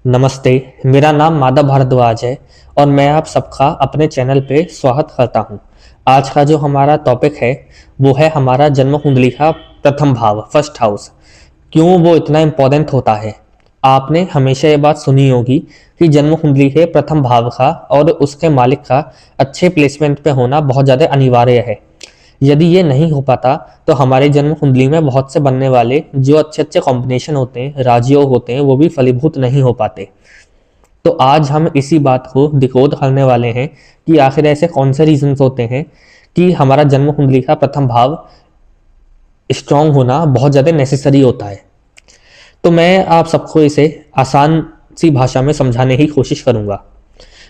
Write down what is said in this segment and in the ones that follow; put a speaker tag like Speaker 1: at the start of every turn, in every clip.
Speaker 1: नमस्ते, मेरा नाम माधव भारद्वाज है और मैं आप सबका अपने चैनल पे स्वागत करता हूँ। आज का जो हमारा टॉपिक है वो है हमारा जन्म कुंडली का प्रथम भाव, फर्स्ट हाउस। क्यों वो इतना इम्पोर्टेंट होता है? आपने हमेशा ये बात सुनी होगी कि जन्म कुंडली के प्रथम भाव का और उसके मालिक का अच्छे प्लेसमेंट पे होना बहुत ज़्यादा अनिवार्य है। यदि ये नहीं हो पाता तो हमारे जन्म कुंडली में बहुत से बनने वाले जो अच्छे अच्छे कॉम्बिनेशन होते हैं, राजयोग होते हैं, वो भी फलीभूत नहीं हो पाते। तो आज हम इसी बात को डिकोड करने वाले हैं कि आखिर ऐसे कौन से रीजंस होते हैं कि हमारा जन्म कुंडली का प्रथम भाव स्ट्रांग होना बहुत ज़्यादा नेसेसरी होता है। तो मैं आप सबको इसे आसान सी भाषा में समझाने की कोशिश करूंगा।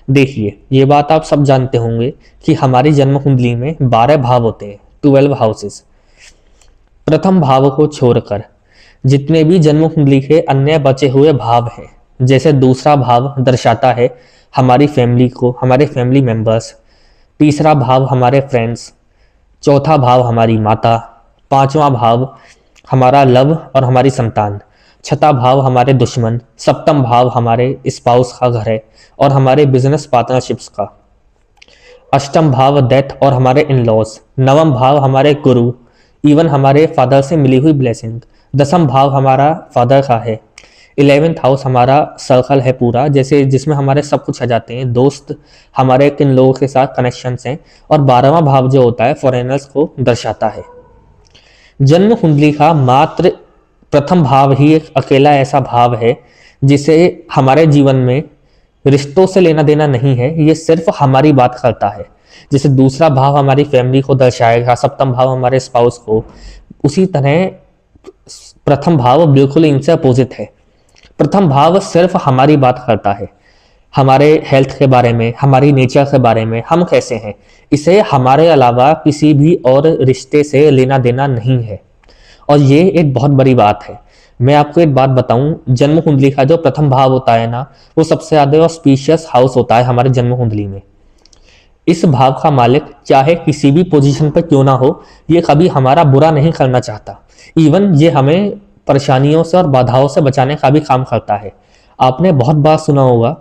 Speaker 1: देखिए, ये बात आप सब जानते होंगे कि हमारी जन्म कुंडली में 12 भाव होते हैं, 12 हाउसेस। प्रथम भाव को छोड़कर जितने भी जन्म कुंडली के अन्य बचे हुए भाव हैं, जैसे दूसरा भाव दर्शाता है हमारी फैमिली को, हमारे फैमिली मेंबर्स। तीसरा भाव हमारे फ्रेंड्स। चौथा भाव हमारी माता। पांचवा भाव हमारा लव और हमारी संतान। छठा भाव हमारे दुश्मन। सप्तम भाव हमारे स्पाउस का घर है और हमारे बिजनेस पार्टनरशिप्स का। अष्टम भाव डेथ और हमारे इन लॉज। नवम भाव हमारे गुरु, इवन हमारे फादर से मिली हुई ब्लेसिंग। दसम भाव हमारा फादर का है। 11th हाउस हमारा सर्कल है पूरा, जैसे जिसमें हमारे सब कुछ आ जाते हैं, दोस्त, हमारे किन लोगों के साथ कनेक्शंस हैं। और 12वां भाव जो होता है फॉरेनर्स को दर्शाता है। जन्म कुंडली का मात्र प्रथम भाव ही एक अकेला ऐसा भाव है जिसे हमारे जीवन में रिश्तों से लेना देना नहीं है, ये सिर्फ हमारी बात करता है। जैसे दूसरा भाव हमारी फैमिली को दर्शाएगा, सप्तम भाव हमारे स्पाउस को, उसी तरह प्रथम भाव बिल्कुल इनसे अपोजिट है। प्रथम भाव सिर्फ हमारी बात करता है, हमारे हेल्थ के बारे में, हमारी नेचर के बारे में, हम कैसे हैं। इसे हमारे अलावा किसी भी और रिश्ते से लेना देना नहीं है और ये एक बहुत बड़ी बात है। मैं आपको एक बात बताऊं, जन्म कुंडली का जो प्रथम भाव होता है ना, वो सबसे ज्यादा ऑस्पिशियस हाउस होता है हमारे जन्म कुंडली में। इस भाव का मालिक चाहे किसी भी पोजीशन पर क्यों ना हो, ये कभी हमारा बुरा नहीं करना चाहता। इवन ये हमें परेशानियों से और बाधाओं से बचाने का भी काम करता है। आपने बहुत बार सुना होगा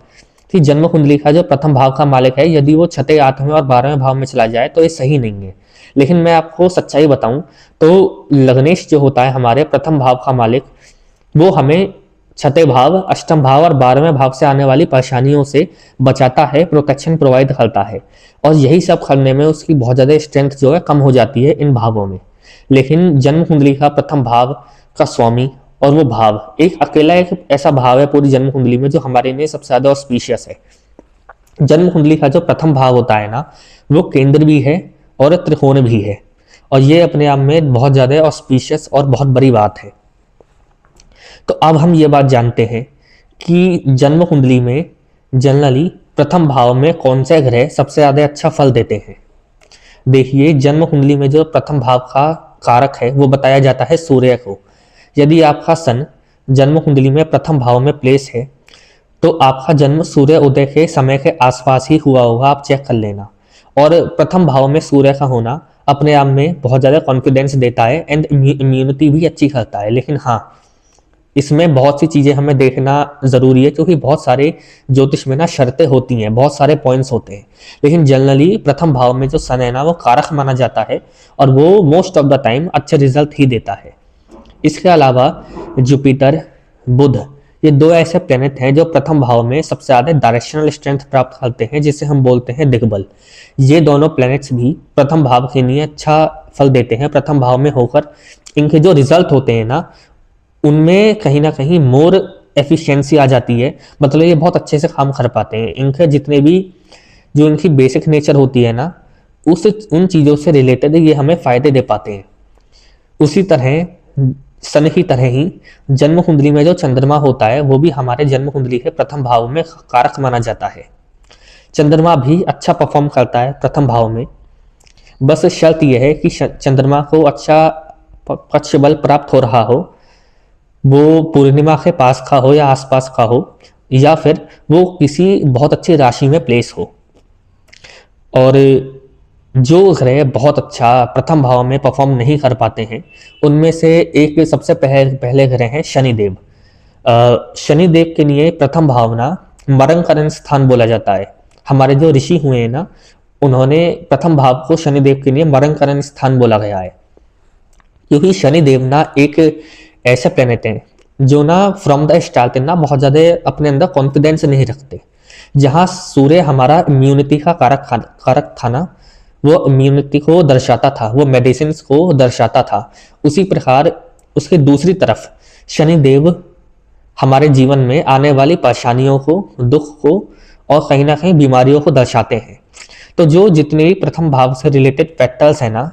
Speaker 1: कि जन्म कुंडली का जो प्रथम भाव का मालिक है, यदि वो छठे, 8वें और 12वें भाव में चला जाए तो ये सही नहीं है। लेकिन मैं आपको सच्चाई बताऊं तो लग्नेश जो होता है हमारे प्रथम भाव का मालिक, वो हमें छठे भाव, अष्टम भाव और 12वें भाव से आने वाली परेशानियों से बचाता है, प्रोटेक्शन प्रोवाइड करता है। और यही सब करने में उसकी बहुत ज़्यादा स्ट्रेंथ जो है कम हो जाती है इन भावों में। लेकिन जन्म कुंडली का प्रथम भाव का स्वामी और वो भाव एक अकेला एक ऐसा भाव है पूरी जन्म कुंडली में जो हमारे लिए सबसे ज़्यादा ऑस्पिशियस है। जन्म कुंडली का जो प्रथम भाव होता है ना, वो केंद्र भी है और त्रिकोण भी है, और ये अपने आप में बहुत ज़्यादा ऑस्पिशियस और बहुत बड़ी बात है। तो अब हम ये बात जानते हैं कि जन्म कुंडली में जनरली प्रथम भाव में कौन से ग्रह सबसे ज़्यादा अच्छा फल देते हैं। देखिए, जन्म कुंडली में जो प्रथम भाव का कारक है वो बताया जाता है सूर्य को। यदि आपका सन जन्म कुंडली में प्रथम भाव में प्लेस है तो आपका जन्म सूर्य उदय के समय के आसपास ही हुआ होगा, आप चेक कर लेना। और प्रथम भाव में सूर्य का होना अपने आप में बहुत ज़्यादा कॉन्फिडेंस देता है एंड इम्यूनिटी भी अच्छी करता है। लेकिन हाँ, इसमें बहुत सी चीज़ें हमें देखना ज़रूरी है, क्योंकि बहुत सारे ज्योतिष में ना शर्तें होती हैं, बहुत सारे पॉइंट्स होते हैं। लेकिन जनरली प्रथम भाव में जो सन है ना, वो कारक माना जाता है और वो मोस्ट ऑफ द टाइम अच्छे रिजल्ट ही देता है। इसके अलावा जुपिटर, बुध, ये दो ऐसे प्लेनेट हैं जो प्रथम भाव में सबसे ज़्यादा डायरेक्शनल स्ट्रेंथ प्राप्त करते हैं, जिसे हम बोलते हैं दिग्बल। ये दोनों प्लैनेट्स भी प्रथम भाव के लिए अच्छा फल देते हैं। प्रथम भाव में होकर इनके जो रिजल्ट होते हैं ना, उनमें कहीं ना कहीं मोर एफिशिएंसी आ जाती है। मतलब ये बहुत अच्छे से काम कर पाते हैं। इनके जितने भी जो इनकी बेसिक नेचर होती है ना, उन चीज़ों से रिलेटेड ये हमें फ़ायदे दे पाते हैं। उसी तरह सन की तरह ही जन्म कुंडली में जो चंद्रमा होता है वो भी हमारे जन्म कुंडली के प्रथम भाव में कारक माना जाता है। चंद्रमा भी अच्छा परफॉर्म करता है प्रथम भाव में। बस शर्त यह है कि चंद्रमा को अच्छा पक्ष बल प्राप्त हो रहा हो, वो पूर्णिमा के पास का हो या आसपास का हो, या फिर वो किसी बहुत अच्छी राशि में प्लेस हो। और जो ग्रह बहुत अच्छा प्रथम भाव में परफॉर्म नहीं कर पाते हैं, उनमें से एक सबसे पहले ग्रह हैं शनिदेव। शनि देव के लिए प्रथम भावना मरणकरण स्थान बोला जाता है। हमारे जो ऋषि हुए हैं ना, उन्होंने प्रथम भाव को शनि देव के लिए मरणकरण स्थान बोला गया है, क्योंकि शनि देव ना एक ऐसे प्लेनेट है जो ना फ्रॉम द स्टार्ट ना बहुत ज़्यादा अपने अंदर कॉन्फिडेंस नहीं रखते। जहाँ सूर्य हमारा इम्यूनिटी का कारक था ना, वो इम्यूनिटी को दर्शाता था, वो मेडिसिन को दर्शाता था, उसी प्रकार उसके दूसरी तरफ शनि देव हमारे जीवन में आने वाली परेशानियों को, दुख को और कहीं ना कहीं बीमारियों को दर्शाते हैं। तो जो जितने भी प्रथम भाव से रिलेटेड फैक्टर्स है ना,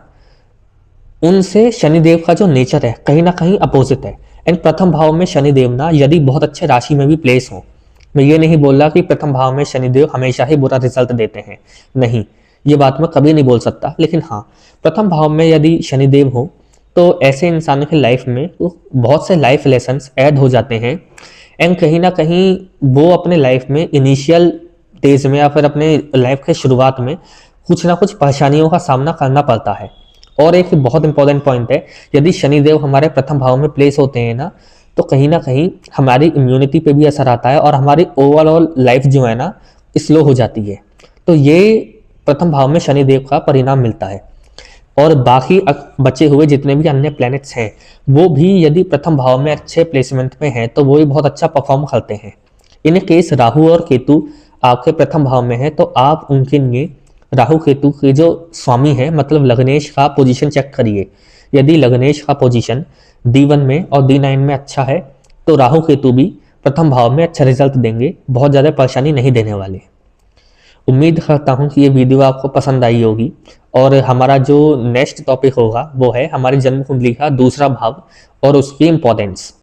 Speaker 1: उनसे शनिदेव का जो नेचर है कहीं ना कहीं अपोजिट है। एंड प्रथम भाव में शनिदेव ना यदि बहुत अच्छे राशि में भी प्लेस हो, मैं ये नहीं बोल रहा कि प्रथम भाव में शनिदेव हमेशा ही बुरा रिजल्ट देते हैं, नहीं, ये बात मैं कभी नहीं बोल सकता, लेकिन हाँ, प्रथम भाव में यदि शनिदेव हो तो ऐसे इंसान की लाइफ में बहुत से लाइफ लेसन्स ऐड हो जाते हैं। एंड कहीं ना कहीं वो अपने लाइफ में इनिशियल डेज में या फिर अपने लाइफ के शुरुआत में कुछ ना कुछ परेशानियों का सामना करना पड़ता है। और एक बहुत इंपॉर्टेंट पॉइंट है, यदि शनिदेव हमारे प्रथम भाव में प्लेस होते हैं ना, तो कहीं ना कहीं हमारी इम्यूनिटी पे भी असर आता है और हमारी ओवरऑल लाइफ जो है ना स्लो हो जाती है। तो ये प्रथम भाव में शनिदेव का परिणाम मिलता है। और बाकी बचे हुए जितने भी अन्य प्लैनेट्स हैं, वो भी यदि प्रथम भाव में अच्छे प्लेसमेंट में हैं तो वो भी बहुत अच्छा परफॉर्म करते हैं। इन केस राहु और केतु आपके प्रथम भाव में है तो आप उनके लिए राहु केतु के जो स्वामी है, मतलब लग्नेश का पोजीशन चेक करिए। यदि लग्नेश का पोजीशन D1 में और D9 में अच्छा है तो राहु केतु भी प्रथम भाव में अच्छा रिजल्ट देंगे, बहुत ज़्यादा परेशानी नहीं देने वाले। उम्मीद करता हूँ कि ये वीडियो आपको पसंद आई होगी। और हमारा जो नेक्स्ट टॉपिक होगा वो है हमारी जन्म कुंडली का दूसरा भाव और उसकी इम्पोर्टेंस।